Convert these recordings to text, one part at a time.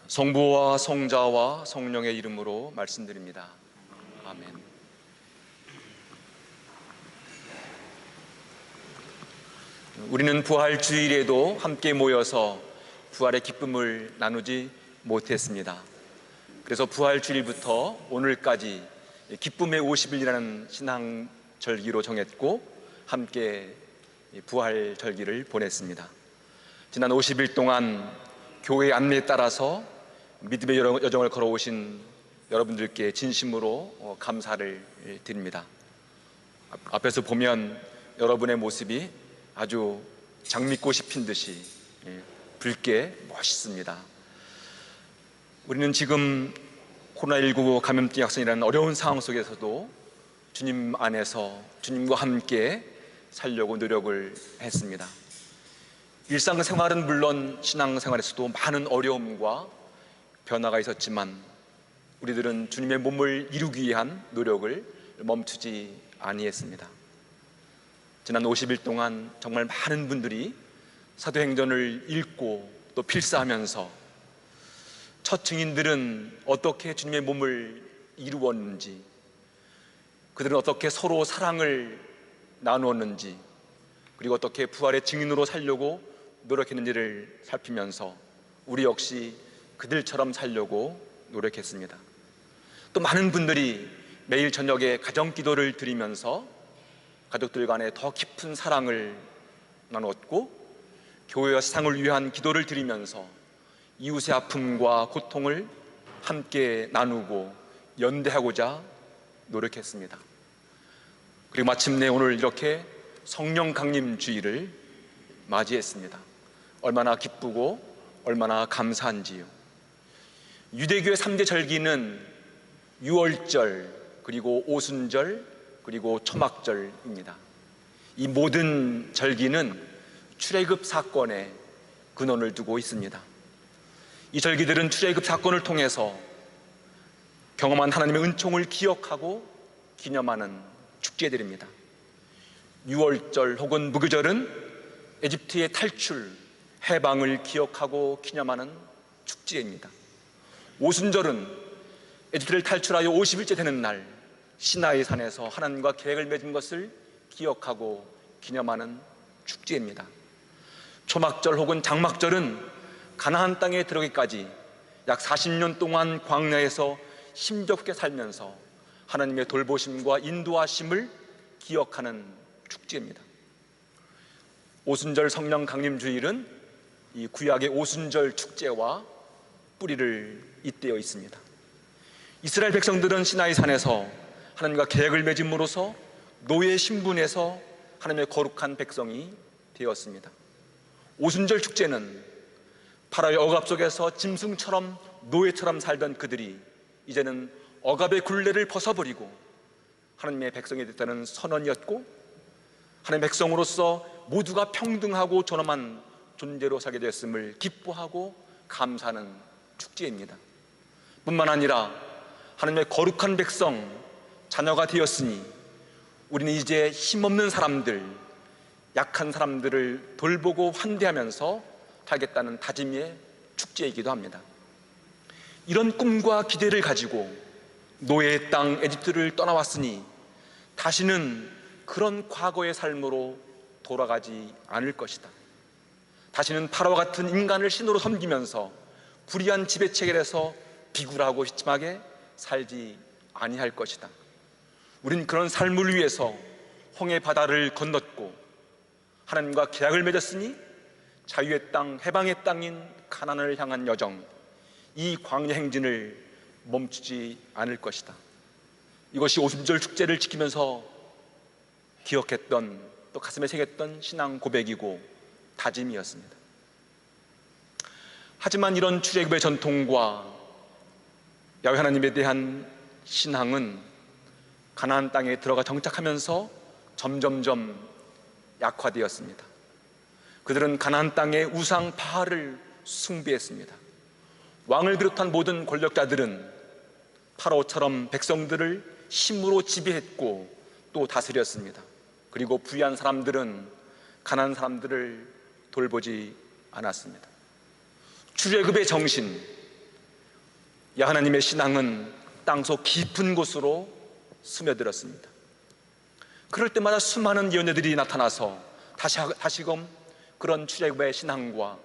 성부와 성자와 성령의 이름으로 말씀드립니다. 아멘. 우리는 부활 주일에도 함께 모여서 부활의 기쁨을 나누지 못했습니다. 그래서 부활 주일부터 오늘까지 기쁨의 50일이라는 신앙 절기로 정했고 함께 부활 절기를 보냈습니다. 지난 50일 동안 교회의 안내에 따라서 믿음의 여정을 걸어오신 여러분들께 진심으로 감사를 드립니다. 앞에서 보면 여러분의 모습이 아주 장미꽃이 핀 듯이 붉게 멋있습니다. 우리는 지금 코로나19 감염증 확산이라는 어려운 상황 속에서도 주님 안에서 주님과 함께 살려고 노력을 했습니다. 일상생활은 물론 신앙생활에서도 많은 어려움과 변화가 있었지만 우리들은 주님의 몸을 이루기 위한 노력을 멈추지 아니했습니다. 지난 50일 동안 정말 많은 분들이 사도행전을 읽고 또 필사하면서 첫 증인들은 어떻게 주님의 몸을 이루었는지, 그들은 어떻게 서로 사랑을 나누었는지, 그리고 어떻게 부활의 증인으로 살려고 노력했는지를 살피면서 우리 역시 그들처럼 살려고 노력했습니다. 또 많은 분들이 매일 저녁에 가정 기도를 드리면서 가족들 간에 더 깊은 사랑을 나눴고, 교회와 세상을 위한 기도를 드리면서 이웃의 아픔과 고통을 함께 나누고 연대하고자 노력했습니다. 그리고 마침내 오늘 이렇게 성령 강림 주일을 맞이했습니다. 얼마나 기쁘고 얼마나 감사한지요. 유대교의 3대 절기는 유월절, 그리고 오순절, 그리고 초막절입니다. 이 모든 절기는 출애굽 사건에 근원을 두고 있습니다. 이 절기들은 출애굽 사건을 통해서 경험한 하나님의 은총을 기억하고 기념하는 축제들입니다. 유월절 혹은 무교절은 에집트의 탈출, 해방을 기억하고 기념하는 축제입니다. 오순절은 에집트를 탈출하여 50일째 되는 날 시나이 산에서 하나님과 계획을 맺은 것을 기억하고 기념하는 축제입니다. 초막절 혹은 장막절은 가나안 땅에 들어가기까지 약 40년 동안 광야에서 힘겹게 살면서 하나님의 돌보심과 인도하심을 기억하는 축제입니다. 오순절 성령 강림 주일은 이 구약의 오순절 축제와 뿌리를 잇대어 있습니다. 이스라엘 백성들은 시나이 산에서 하나님과 계획을 맺음으로써 노예 신분에서 하나님의 거룩한 백성이 되었습니다. 오순절 축제는 파라오의 억압 속에서 짐승처럼 노예처럼 살던 그들이 이제는 억압의 굴레를 벗어버리고 하나님의 백성이 됐다는 선언이었고, 하나님의 백성으로서 모두가 평등하고 존엄한 존재로 살게 되었음을 기뻐하고 감사하는 축제입니다. 뿐만 아니라 하나님의 거룩한 백성, 자녀가 되었으니 우리는 이제 힘없는 사람들, 약한 사람들을 돌보고 환대하면서 살겠다는 다짐의 축제이기도 합니다. 이런 꿈과 기대를 가지고 노예의 땅 에집트를 떠나왔으니 다시는 그런 과거의 삶으로 돌아가지 않을 것이다. 다시는 파라오와 같은 인간을 신으로 섬기면서 불의한 지배체계에서 비굴하고 비참하게 살지 아니할 것이다. 우린 그런 삶을 위해서 홍해 바다를 건넜고 하나님과 계약을 맺었으니 자유의 땅, 해방의 땅인 가나안을 향한 여정, 이 광야 행진을 멈추지 않을 것이다. 이것이 오순절 축제를 지키면서 기억했던, 또 가슴에 새겼던 신앙 고백이고 다짐이었습니다. 하지만 이런 출애굽의 전통과 야훼 하나님에 대한 신앙은 가나안 땅에 들어가 정착하면서 점점점 약화되었습니다. 그들은 가나안 땅의 우상 바알을 숭배했습니다. 왕을 비롯한 모든 권력자들은 파라오처럼 백성들을 힘으로 지배했고 또 다스렸습니다. 그리고 부유한 사람들은 가난한 사람들을 돌보지 않았습니다. 출애굽의 정신, 하나님의 신앙은 땅속 깊은 곳으로 스며들었습니다. 그럴 때마다 수많은 예언자들이 나타나서 다시금 그런 출애굽의 신앙과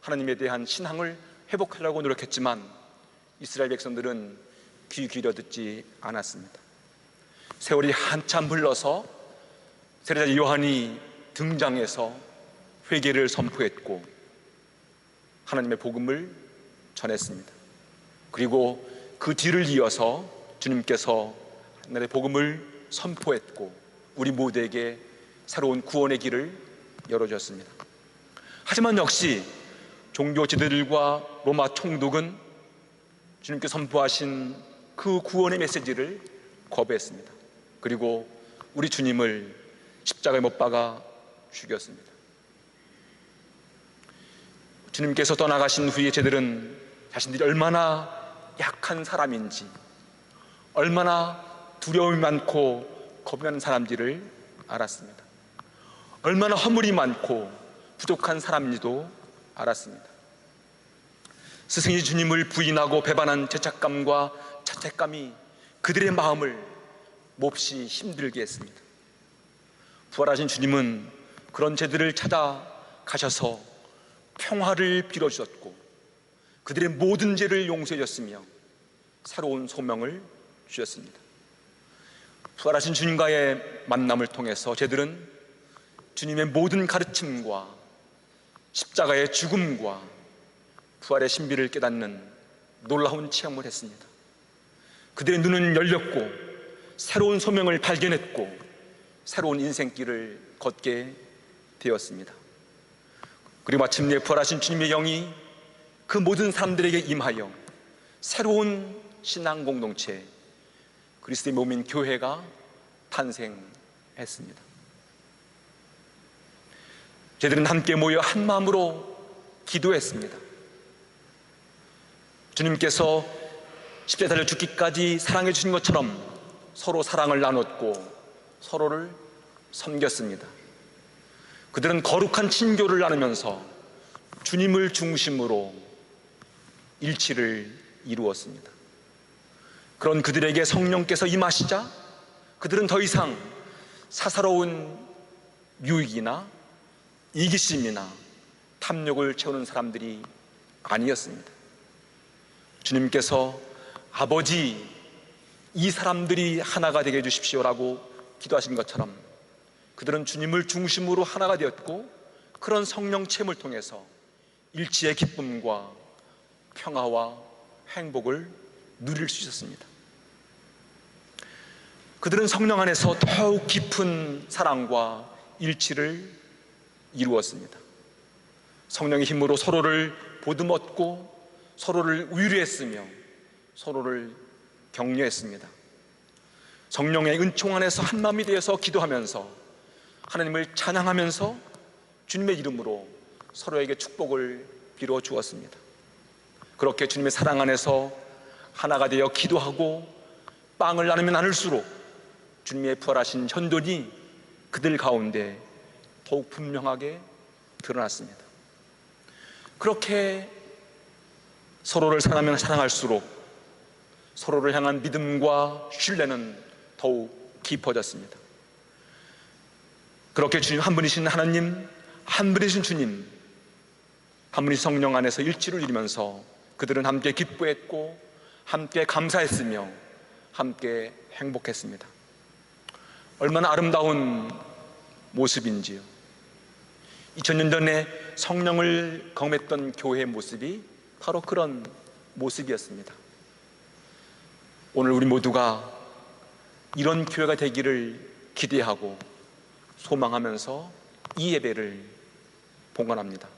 하나님에 대한 신앙을 회복하려고 노력했지만 이스라엘 백성들은 귀 기울여 듣지 않았습니다. 세월이 한참 흘러서 세례자 요한이 등장해서 회개를 선포했고 하나님의 복음을 전했습니다. 그리고 그 뒤를 이어서 주님께서 하나님의 복음을 선포했고 우리 모두에게 새로운 구원의 길을 열어주었습니다. 하지만 역시 종교 지도자들과 로마 총독은 주님께 선포하신 그 구원의 메시지를 거부했습니다. 그리고 우리 주님을 십자가에 못 박아 죽였습니다. 주님께서 떠나가신 후에 제들은 자신들이 얼마나 약한 사람인지, 얼마나 두려움이 많고 겁이 나는 사람인지를 알았습니다. 얼마나 허물이 많고 부족한 사람인지도 알았습니다. 스승이 주님을 부인하고 배반한 죄책감과 자책감이 그들의 마음을 몹시 힘들게 했습니다. 부활하신 주님은 그런 죄들을 찾아가셔서 평화를 빌어주셨고 그들의 모든 죄를 용서해 줬으며 새로운 소명을 주셨습니다. 부활하신 주님과의 만남을 통해서 저희들은 주님의 모든 가르침과 십자가의 죽음과 부활의 신비를 깨닫는 놀라운 체험을 했습니다. 그들의 눈은 열렸고 새로운 소명을 발견했고 새로운 인생길을 걷게 되었습니다. 그리고 마침내 부활하신 주님의 영이 그 모든 사람들에게 임하여 새로운 신앙 공동체 그리스도의 몸인 교회가 탄생했습니다. 저희들은 함께 모여 한 마음으로 기도했습니다. 주님께서 십자가에 달려 죽기까지 사랑해 주신 것처럼 서로 사랑을 나눴고 서로를 섬겼습니다. 그들은 거룩한 친교를 나누면서 주님을 중심으로 일치를 이루었습니다. 그런 그들에게 성령께서 임하시자 그들은 더 이상 사사로운 유익이나 이기심이나 탐욕을 채우는 사람들이 아니었습니다. 주님께서 아버지, 이 사람들이 하나가 되게 해주십시오라고 기도하신 것처럼 그들은 주님을 중심으로 하나가 되었고 그런 성령 체험을 통해서 일치의 기쁨과 평화와 행복을 누릴 수 있었습니다. 그들은 성령 안에서 더욱 깊은 사랑과 일치를 이루었습니다. 성령의 힘으로 서로를 보듬었고 서로를 위로했으며 서로를 격려했습니다. 성령의 은총 안에서 한마음이 되어서 기도하면서 하나님을 찬양하면서 주님의 이름으로 서로에게 축복을 빌어 주었습니다. 그렇게 주님의 사랑 안에서 하나가 되어 기도하고 빵을 나누면 나눌수록 주님의 부활하신 현존이 그들 가운데 더욱 분명하게 드러났습니다. 그렇게 서로를 사랑하면 사랑할수록 서로를 향한 믿음과 신뢰는 더욱 깊어졌습니다. 그렇게 주님 한 분이신 하나님, 한 분이신 주님, 한 분이신 성령 안에서 일치를 이루면서 그들은 함께 기뻐했고 함께 감사했으며 함께 행복했습니다. 얼마나 아름다운 모습인지요. 2000년 전에 성령을 경험했던 교회의 모습이 바로 그런 모습이었습니다. 오늘 우리 모두가 이런 교회가 되기를 기대하고 소망하면서 이 예배를 봉헌합니다.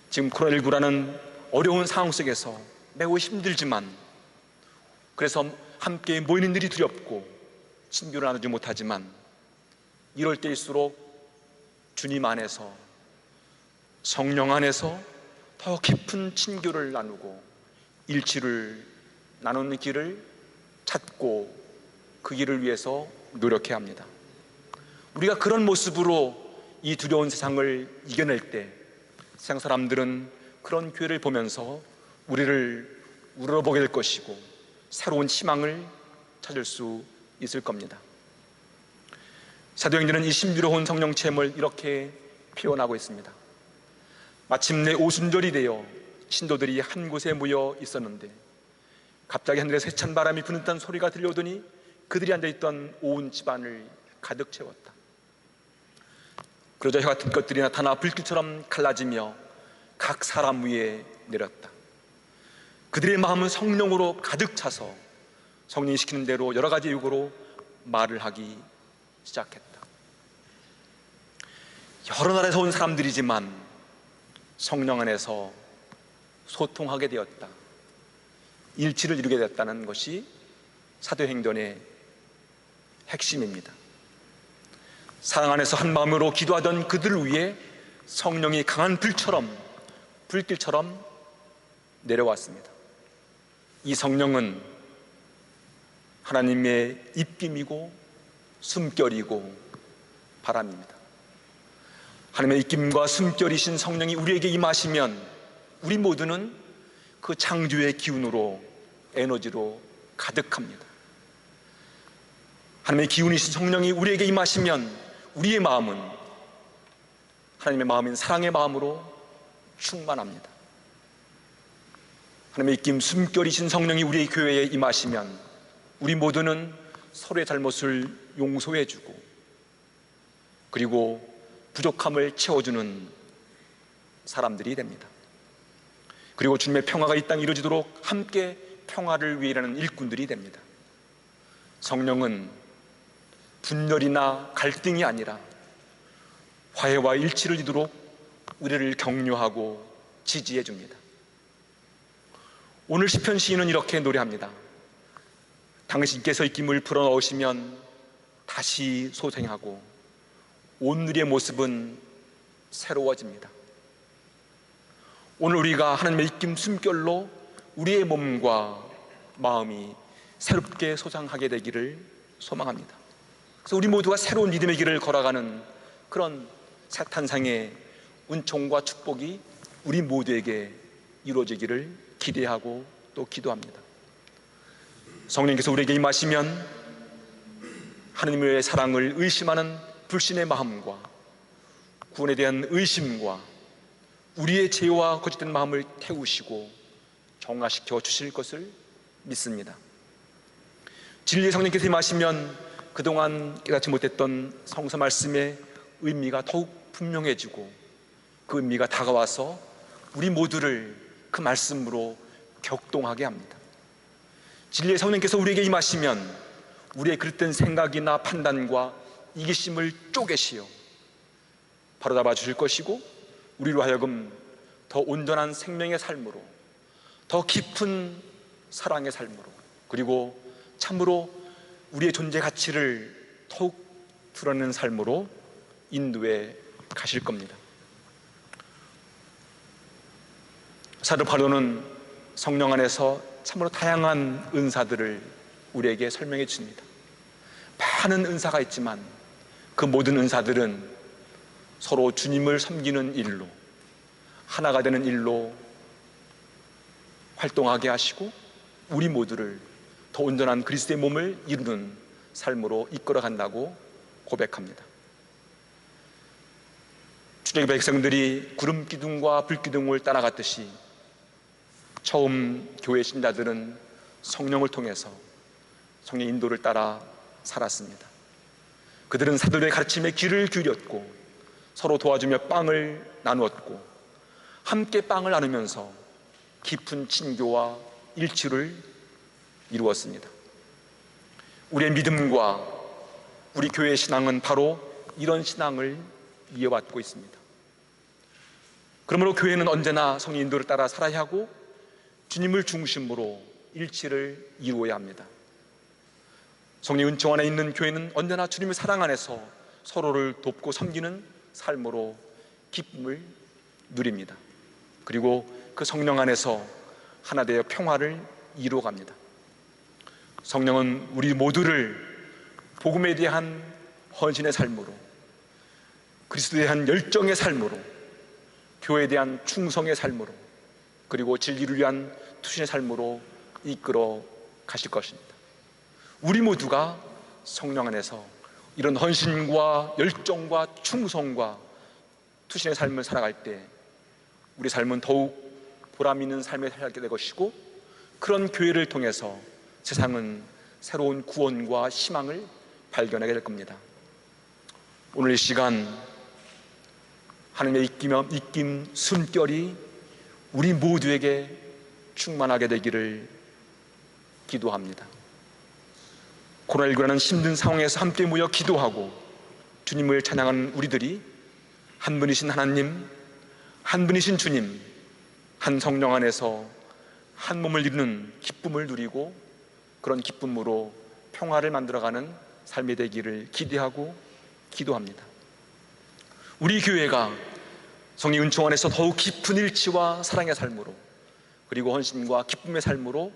지금 코로나19라는 어려운 상황 속에서 매우 힘들지만 그래서 함께 모이는 일이 두렵고 친교를 나누지 못하지만 이럴 때일수록 주님 안에서 성령 안에서 더 깊은 친교를 나누고 일치를 나누는 길을 찾고 그 길을 위해서 노력해야 합니다. 우리가 그런 모습으로 이 두려운 세상을 이겨낼 때 세상 사람들은 그런 교회를 보면서 우리를 우러러보게 될 것이고 새로운 희망을 찾을 수 있을 겁니다. 사도행전은 이 신비로운 성령 체험을 이렇게 표현하고 있습니다. 마침내 오순절이 되어 신도들이 한 곳에 모여 있었는데 갑자기 하늘에서 세찬 바람이 부는 듯한 소리가 들려오더니 그들이 앉아있던 온 집안을 가득 채웠다. 그러자 혀 같은 것들이 나타나 불길처럼 갈라지며 각 사람 위에 내렸다. 그들의 마음은 성령으로 가득 차서 성령이 시키는 대로 여러 가지 유고로 말을 하기 시작했다. 여러 나라에서 온 사람들이지만 성령 안에서 소통하게 되었다. 일치를 이루게 되었다는 것이 사도행전의 핵심입니다. 사랑 안에서 한 마음으로 기도하던 그들 위에 성령이 강한 불길처럼 내려왔습니다. 이 성령은 하나님의 입김이고 숨결이고 바람입니다. 하나님의 입김과 숨결이신 성령이 우리에게 임하시면 우리 모두는 그 창조의 기운으로, 에너지로 가득합니다. 하나님의 기운이신 성령이 우리에게 임하시면 우리의 마음은 하나님의 마음인 사랑의 마음으로 충만합니다. 하나님의 입김, 숨결이신 성령이 우리의 교회에 임하시면 우리 모두는 서로의 잘못을 용서해주고 그리고 부족함을 채워주는 사람들이 됩니다. 그리고 주님의 평화가 이 땅에 이루어지도록 함께 평화를 위해 일하는 일꾼들이 됩니다. 성령은 분열이나 갈등이 아니라 화해와 일치를 이루도록 우리를 격려하고 지지해 줍니다. 오늘 시편 시인은 이렇게 노래합니다. 당신께서 입김을 불어넣으시면 다시 소생하고 오늘의 모습은 새로워집니다. 오늘 우리가 하나님의 입김 숨결로 우리의 몸과 마음이 새롭게 소장하게 되기를 소망합니다. 그래서 우리 모두가 새로운 믿음의 길을 걸어가는 그런 새 탄생의 은총과 축복이 우리 모두에게 이루어지기를 기대하고 또 기도합니다. 성령께서 우리에게 임하시면 하나님의 사랑을 의심하는 불신의 마음과 구원에 대한 의심과 우리의 죄와 거짓된 마음을 태우시고 정화시켜 주실 것을 믿습니다. 진리의 성령께서 임하시면 그동안 깨닫지 못했던 성서 말씀의 의미가 더욱 분명해지고 그 의미가 다가와서 우리 모두를 그 말씀으로 격동하게 합니다. 진리의 성령께서 우리에게 임하시면 우리의 그릇된 생각이나 판단과 이기심을 쪼개시어 바로잡아 주실 것이고 우리로 하여금 더 온전한 생명의 삶으로, 더 깊은 사랑의 삶으로, 그리고 참으로 우리의 존재 가치를 더욱 드러내는 삶으로 인도해 가실 겁니다. 사도 바울은 성령 안에서 참으로 다양한 은사들을 우리에게 설명해 주십니다. 많은 은사가 있지만 그 모든 은사들은 서로 주님을 섬기는 일로, 하나가 되는 일로 활동하게 하시고 우리 모두를 더 온전한 그리스도의 몸을 이루는 삶으로 이끌어 간다고 고백합니다. 출애굽 백성들이 구름 기둥과 불 기둥을 따라갔듯이 처음 교회 신자들은 성령을 통해서 성령의 인도를 따라 살았습니다. 그들은 사도들의 가르침에 귀를 기울였고 서로 도와주며 빵을 나누었고 함께 빵을 나누면서 깊은 친교와 일치를 이루었습니다. 우리의 믿음과 우리 교회의 신앙은 바로 이런 신앙을 이어받고 있습니다. 그러므로 교회는 언제나 성령 인도를 따라 살아야 하고 주님을 중심으로 일치를 이루어야 합니다. 성령 은총 안에 있는 교회는 언제나 주님의 사랑 안에서 서로를 돕고 섬기는 삶으로 기쁨을 누립니다. 그리고 그 성령 안에서 하나 되어 평화를 이루어갑니다. 성령은 우리 모두를 복음에 대한 헌신의 삶으로, 그리스도에 대한 열정의 삶으로, 교회에 대한 충성의 삶으로, 그리고 진리를 위한 투신의 삶으로 이끌어 가실 것입니다. 우리 모두가 성령 안에서 이런 헌신과 열정과 충성과 투신의 삶을 살아갈 때 우리 삶은 더욱 보람 있는 삶을 살게 될 것이고, 그런 교회를 통해서 세상은 새로운 구원과 희망을 발견하게 될 겁니다. 오늘 이 시간 하나님의 이긴 숨결이 우리 모두에게 충만하게 되기를 기도합니다. 코로나19라는 힘든 상황에서 함께 모여 기도하고 주님을 찬양하는 우리들이 한 분이신 하나님, 한 분이신 주님, 한 성령 안에서 한 몸을 이루는 기쁨을 누리고 그런 기쁨으로 평화를 만들어가는 삶이 되기를 기대하고 기도합니다. 우리 교회가 성령 은총 안에서 더욱 깊은 일치와 사랑의 삶으로, 그리고 헌신과 기쁨의 삶으로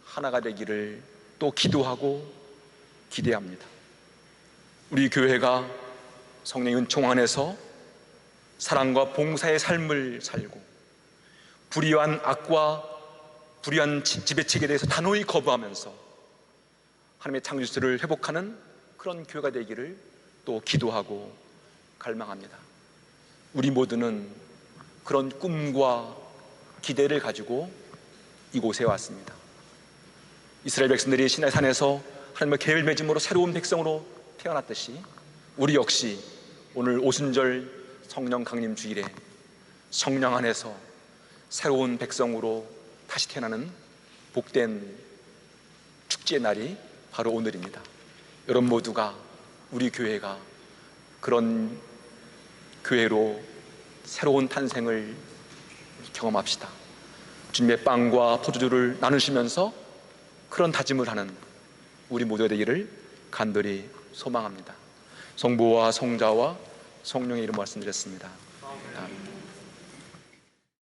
하나가 되기를 또 기도하고 기대합니다. 우리 교회가 성령 은총 안에서 사랑과 봉사의 삶을 살고 불의한 악과 불의한 지배책에 대해서 단호히 거부하면서 하나님의 창조 질서를 회복하는 그런 교회가 되기를 또 기도하고 갈망합니다. 우리 모두는 그런 꿈과 기대를 가지고 이곳에 왔습니다. 이스라엘 백성들이 시나이 산에서 하나님의 계획을 맺음으로 새로운 백성으로 태어났듯이 우리 역시 오늘 오순절 성령 강림 주일에 성령 안에서 새로운 백성으로 다시 태어나는 복된 축제의 날이 바로 오늘입니다. 여러분 모두가, 우리 교회가 그런 교회로 새로운 탄생을 경험합시다. 주님의 빵과 포도주를 나누시면서 그런 다짐을 하는 우리 모두가 되기를 간절히 소망합니다. 성부와 성자와 성령의 이름으로 말씀드렸습니다. 아멘.